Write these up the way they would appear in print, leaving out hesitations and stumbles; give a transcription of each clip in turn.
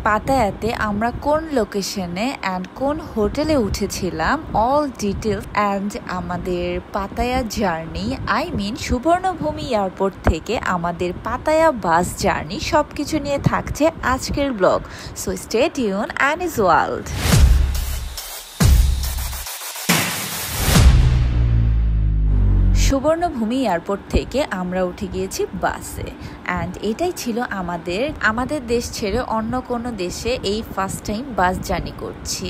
পাতায়াতে আমরা কোন লোকেশনে অ্যান্ড কোন হোটেলে উঠেছিলাম, অল ডিটেলস অ্যান্ড আমাদের পাতায়া জার্নি, সুবর্ণভূমি এয়ারপোর্ট থেকে আমাদের পাতায়া বাস জার্নি, সব কিছু নিয়ে থাকছে আজকের blog. So stay tune Annie's world. সুবর্ণভূমি airport থেকে আমরা উঠে গিয়েছি বাসে, অ্যান্ড এটাই ছিল আমাদের দেশ ছেড়ে অন্য কোনো দেশে এই ফার্স্ট টাইম বাস জার্নি করছি।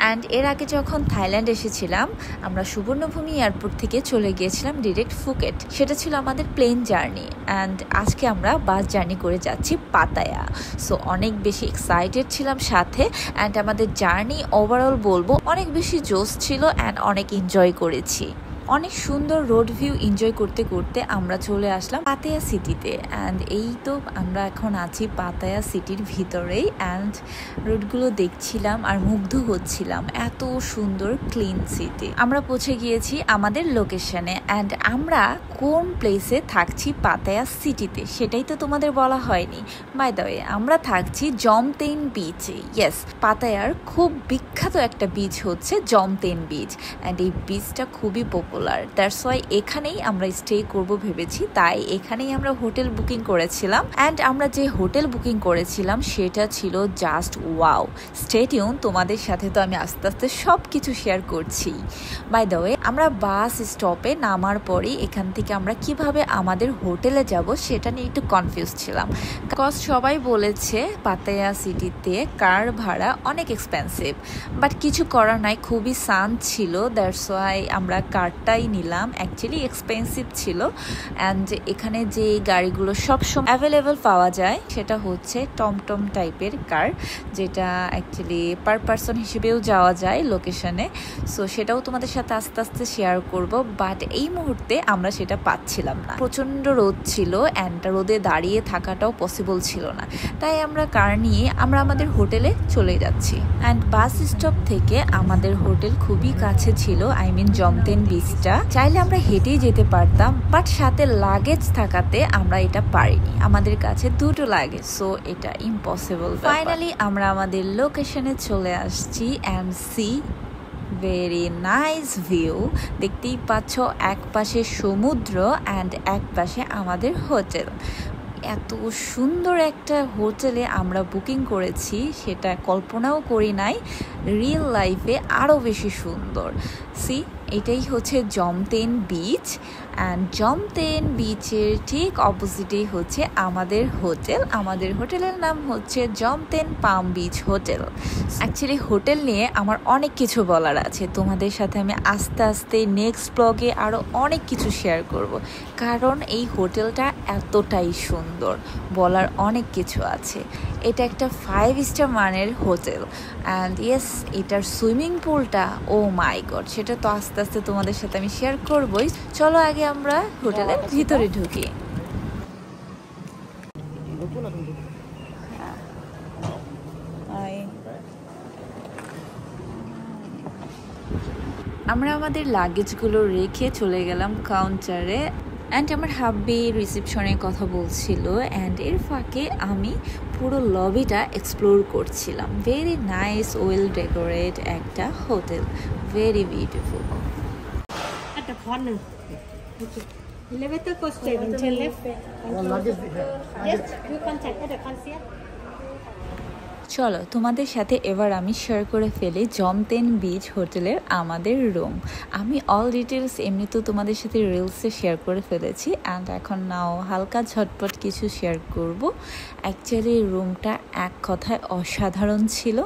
অ্যান্ড এর আগে যখন থাইল্যান্ড এসেছিলাম, আমরা সুবর্ণভূমি এয়ারপোর্ট থেকে চলে গিয়েছিলাম ডিরেক্ট ফুকেট, সেটা ছিল আমাদের প্লেন জার্নি। অ্যান্ড আজকে আমরা বাস জার্নি করে যাচ্ছি পাতায়া। সো অনেক বেশি এক্সাইটেড ছিলাম সাথে, অ্যান্ড আমাদের জার্নি ওভারঅল বলবো অনেক বেশি জোশ ছিল অ্যান্ড অনেক এনজয় করেছি। অনেক সুন্দর রোড ভিউ এনজয় করতে করতে আমরা চলে আসলাম পাতায়া সিটিতে। অ্যান্ড এই তো আমরা এখন আছি পাতায়া সিটির ভিতরেই, অ্যান্ড রোডগুলো দেখছিলাম আর মুগ্ধ হচ্ছিলাম, এত সুন্দর ক্লিন সিটি। আমরা পৌঁছে গিয়েছি আমাদের লোকেশনে, অ্যান্ড আমরা কোন প্লেসে থাকছি পাতায়া সিটিতে সেটাই তো তোমাদের বলা হয়নি। বাই দ্য ওয়ে, আমরা থাকছি জমতেন বিচে। ইয়েস, পাতায়ার খুব বিখ্যাত একটা বিচ হচ্ছে জমতেন বিচ, অ্যান্ড এই বিচটা খুবই পপুলার। দ্যাটস ওয়াই এখানেই আমরা স্টে করব ভেবেছি, তাই এখানেই আমরা হোটেল বুকিং করেছিলাম। অ্যান্ড আমরা যে হোটেল বুকিং করেছিলাম সেটা ছিল জাস্ট ওয়াও। স্টে টিউন, তোমাদের সাথে তো আমি আস্তে আস্তে সব কিছু শেয়ার করছি। বাই দ্য ওয়ে, আমরা বাস স্টপে নামার পরেই এখান থেকে আমরা কিভাবে আমাদের হোটেলে যাব সেটা নিয়ে একটু কনফিউজ ছিলাম, বিকজ সবাই বলেছে পাতায়া সিটিতে কার ভাড়া অনেক এক্সপেন্সিভ, বাট কিছু করার নাই, খুবই সান ছিল। দ্যাটস ওয়াই আমরা কারটাই নিলাম। অ্যাকচুয়ালি এক্সপেন্সিভ ছিল, অ্যান্ড এখানে যে গাড়িগুলো সবসময় অ্যাভেলেবল পাওয়া যায় সেটা হচ্ছে টমটম টাইপের কার, যেটা অ্যাকচুয়ালি পার পারসন হিসেবেও যাওয়া যায় লোকেশনে। সো সেটাও তোমাদের সাথে আস্তে আস্তে শেয়ার করব, বাট এই মুহূর্তে আমরা সেটা পাচ্ছিলাম না। প্রচণ্ড রোদ ছিল, অ্যান্ড রোদে দাঁড়িয়ে থাকাটাও পসিবল ছিল না, তাই আমরা কার নিয়ে আমরা আমাদের হোটেলে চলে যাচ্ছি। অ্যান্ড বাস স্টপ থেকে আমাদের হোটেল খুবই কাছে ছিল, জমতেন বিচটা। চাইলে আমরা হেঁটেই যেতে পারতাম, বাট সাথে লাগেজ থাকাতে আমরা এটা পারিনি। আমাদের কাছে দুটো লাগেজ, সো এটা ইম্পসিবল। ফাইনালি আমরা আমাদের লোকেশনে চলে আসছি, and see very nice view. দেখতেই পাচ্ছ, এক পাশে সমুদ্র অ্যান্ড এক পাশে আমাদের হোটেল। এত সুন্দর একটা হোটেলে আমরা বুকিং করেছি, সেটা কল্পনাও করি নাই, রিয়েল লাইফে আরও বেশি সুন্দর। সি, এটাই হচ্ছে জমতেন বিচ, অ্যান্ড জমতেন বিচের ঠিক অপোজিটেই হচ্ছে আমাদের হোটেল। আমাদের হোটেলের নাম হচ্ছে Jomtien palm beach hotel. Actually hotel নিয়ে আমার অনেক কিছু বলার আছে, তোমাদের সাথে আমি আস্তে আস্তে নেক্সট ব্লগে আরও অনেক কিছু শেয়ার করব, কারণ এই হোটেলটা এতটাই সুন্দর, বলার অনেক কিছু আছে। এটা একটা 5 স্টার মানের হোটেল, অ্যান্ড ইয়েস, এটার সুইমিং পুলটা, ও মাই গড, সেটা তো আস্তে আস্তে তোমাদের সাথে আমি শেয়ার করবই। চলো আগে আমরা হোটেলের ভিতরে ঢুকি। আমরা আমাদের লাগেজগুলো রেখে চলে গেলাম কাউন্টারে, অ্যান্ড আমার হাব্বি রিসেপশনে কথা বলছিল, অ্যান্ড এর ফাঁকে আমি পুরো লবিটা এক্সপ্লোর করছিলাম। ভেরি নাইস, ওয়েল ডেকোরেট একটা hotel, very beautiful. Elevator goes straight until left. Yes, you contact the concierge. চলো তোমাদের সাথে এবার আমি শেয়ার করে ফেলি জমতেন বিচ হোটেলের আমাদের রুম। আমি অল ডিটেলস এমনিতেও তোমাদের সাথে রিলসে শেয়ার করে ফেলেছি, অ্যান্ড এখন নাও হালকা ঝটপট কিছু শেয়ার করব। অ্যাকচুয়ালি রুমটা এক কথায় অসাধারণ ছিল।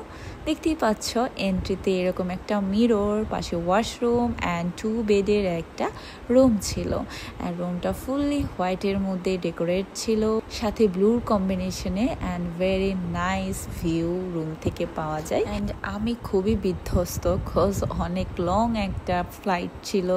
দেখতেই পাচ্ছ, এন্ট্রিতে এরকম একটা মিরর, পাশে ওয়াশরুম অ্যান্ড 2 বেডের একটা রুম ছিল, অ্যান্ড রুমটা ফুললি হোয়াইটের মধ্যে ডেকোরেট ছিল, সাথে ব্লুর কম্বিনেশনে, and very nice view room থেকে পাওয়া যায়। অ্যান্ড আমি খুবই বিধ্বস্ত, কজ অনেক লং একটা ফ্লাইট ছিল,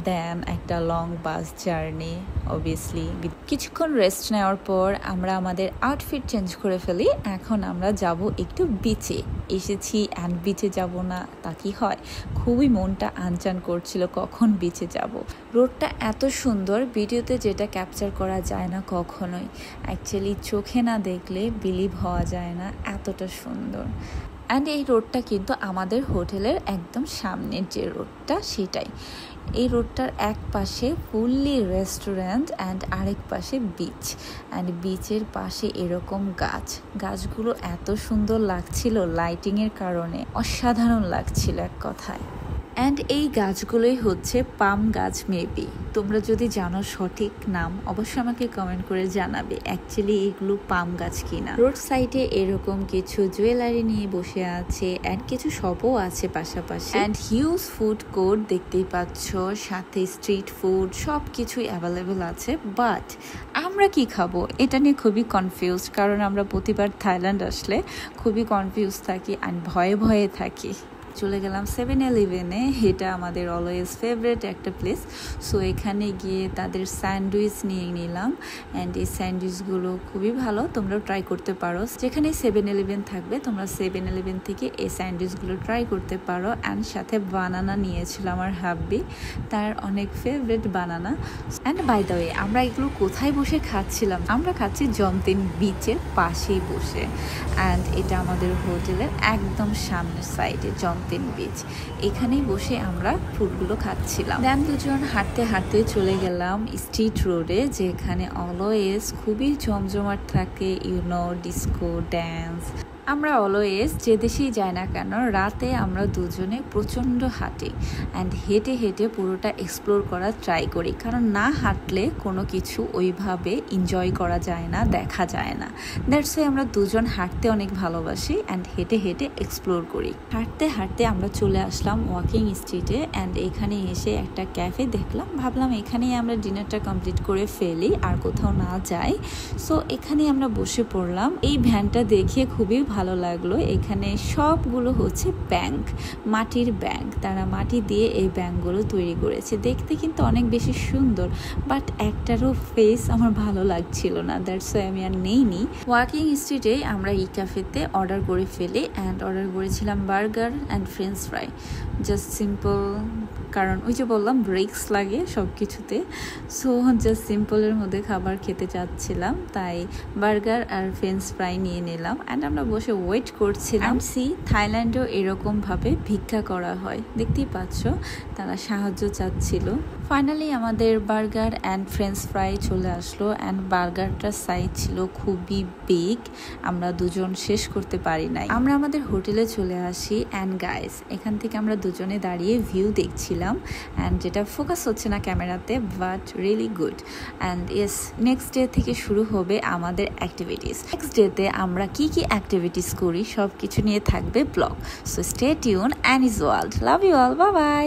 দেন একটা লং বাস জার্নি। অবভিয়াসলি কিছুক্ষণ রেস্ট নেওয়ার পর আমরা আমাদের আউটফিট চেঞ্জ করে ফেলি। এখন আমরা যাব একটু বিচে। এসেছি অ্যান্ড বিচে যাব না তা কি হয়, খুবই মনটা আনচান করছিল কখন বিচে যাব। রোডটা এত সুন্দর, ভিডিওতে যেটা ক্যাপচার করা যায় না কখনোই, অ্যাকচুয়ালি চোখে না দেখলে বিলিভ হওয়া যায় না, এত এতটা সুন্দর। অ্যান্ড এই রোডটা কিন্তু আমাদের হোটেলের একদম সামনের যে রোডটা সেটাই। এই রোডটার এক পাশে ফুললি রেস্টুরেন্ট অ্যান্ড আরেক পাশে বিচ, অ্যান্ড বিচের পাশে এরকম গাছগুলো এত সুন্দর লাগছিল লাইটিংয়ের কারণে, অসাধারণ লাগছিল এক কথায়। অ্যান্ড এই গাছগুলোই হচ্ছে পাম গাছ মেবি। তোমরা যদি জানো সঠিক নাম অবশ্যই আমাকে কমেন্ট করে জানাবে অ্যাকচুয়ালি এগুলো পাম গাছ কিনা। রোড সাইডে এরকম কিছু জুয়েলারি নিয়ে বসে আছে অ্যান্ড কিছু শপও আছে পাশাপাশি, অ্যান্ড হিউজ ফুড কোর্ট দেখতেই পাচ্ছ, সাথে স্ট্রিট ফুড সব কিছুই অ্যাভেলেবেল আছে। বাট আমরা কি খাবো এটা নিয়ে খুবই কনফিউজড, কারণ আমরা প্রতিবার থাইল্যান্ড আসলে খুবই কনফিউজ থাকি অ্যান্ড ভয়ে থাকি। চলে গেলাম 7-Eleven-এ, এটা আমাদের অলওয়েজ ফেভারিট একটা প্লেস। সো এখানে গিয়ে তাদের স্যান্ডউইচ নিয়ে নিলাম অ্যান্ড এই স্যান্ডউইচগুলো খুবই ভালো, তোমরাও ট্রাই করতে পারো। যেখানে 7-Eleven থাকবে তোমরা 7-Eleven থেকে এই স্যান্ডউইচগুলো ট্রাই করতে পারো। অ্যান্ড সাথে বানানা নিয়েছিল আমার হাব্বি, তার অনেক favourite banana. And by the way আমরা এগুলো কোথায় বসে খাচ্ছিলাম, আমরা খাচ্ছি জমতিন বিচের পাশেই বসে। অ্যান্ড এটা আমাদের হোটেলের একদম সামনের সাইডে বিচ, এখানেই বসে আমরা ফুডগুলো খাচ্ছিলাম। দেন দুজন হাঁটতে চলে গেলাম স্ট্রিট রোডে, যেখানে অলওয়েজ খুবই জমজমাট থাকে, ডিস্কো ড্যান্স। আমরা অলওয়েজ যে দেশেই যাই না কেন রাতে আমরা দুজনে প্রচণ্ড হাঁটি অ্যান্ড হেঁটে পুরোটা এক্সপ্লোর করার ট্রাই করি, কারণ না হাঁটলে কোনো কিছু ওইভাবে এনজয় করা যায় না, দেখা যায় না। দ্যাটস ওয়াই আমরা দুজন হাঁটতে অনেক ভালোবাসি অ্যান্ড হেঁটে এক্সপ্লোর করি। হাঁটতে আমরা চলে আসলাম ওয়াকিং স্ট্রিটে অ্যান্ড এখানে এসে একটা ক্যাফে দেখলাম, ভাবলাম এখানেই আমরা ডিনারটা কমপ্লিট করে ফেলি আর কোথাও না যাই। সো এখানে আমরা বসে পড়লাম। এই ভ্যানটা দেখে খুবই ভালো লাগলো। এখানে সবগুলো হচ্ছে ব্যাংক, মাটির ব্যাংক, তারা মাটি দিয়ে এই ব্যাংকগুলো তৈরি করেছে। দেখতে কিন্তু অনেক বেশি সুন্দর, বাট একটারও ফেস আমার ভালো লাগছিল না, দ্যাটস ওয়াই আমি আর নেইনি। ওয়াকিং স্ট্রিটে আমরা এই ক্যাফেতে অর্ডার করে ফেলি অ্যান্ড অর্ডার করেছিলাম burger and French fry, just simple, কারণ ওই যে বললাম ব্রেকস লাগে সব কিছুতে। সো জাস্ট সিম্পলের মধ্যে খাবার খেতে চাচ্ছিলাম, তাই বার্গার আর ফ্রেঞ্চ ফ্রাই নিয়ে নিলাম অ্যান্ড আমরা বসে ওয়েট করছিলাম। থাইল্যান্ডেও এরকমভাবে ভিক্ষা করা হয়, দেখতেই পাচ্ছ তারা সাহায্য চাচ্ছিল। ফাইনালি আমাদের বার্গার অ্যান্ড ফ্রেঞ্চ ফ্রাই চলে আসলো অ্যান্ড বার্গারটার সাইজ ছিল খুবই বিগ, আমরা দুজন শেষ করতে পারি নাই। আমরা আমাদের হোটেলে চলে আসি অ্যান্ড গাইস এখান থেকে আমরা দুজনে দাঁড়িয়ে ভিউ দেখছিলাম অ্যান্ড যেটা ফোকাস হচ্ছে না ক্যামেরাতে, but really good. And yes, next day থেকে শুরু হবে আমাদের অ্যাক্টিভিটিস। নেক্সট ডেতে আমরা কি অ্যাক্টিভিটিস করি সব কিছু নিয়ে থাকবে blog. So stay tune, Annie's World. Love you all, bye by.